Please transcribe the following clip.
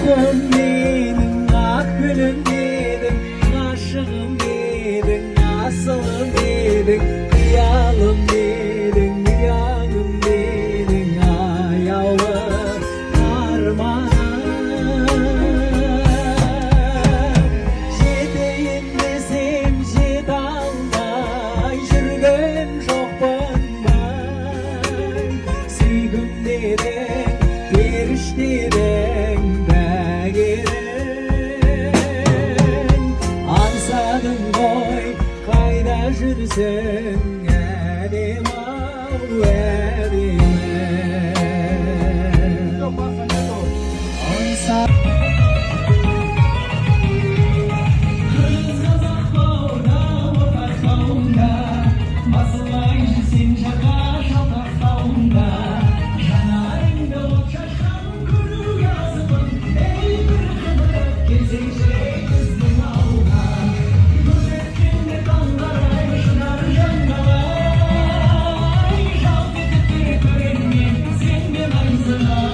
Aşkım dedin, akgülüm dedin, aşığım dedin, asılım dedin, kıyalım dedin, yanım dedin, ayavım armanım. Жетейін desem жете алмай, жүрген жоқпын бай. Сүйгім дедің, періштедің, бәгерің. Аңсадың ғой, қайда жүрсің, әдем-ау, әдемі. Sen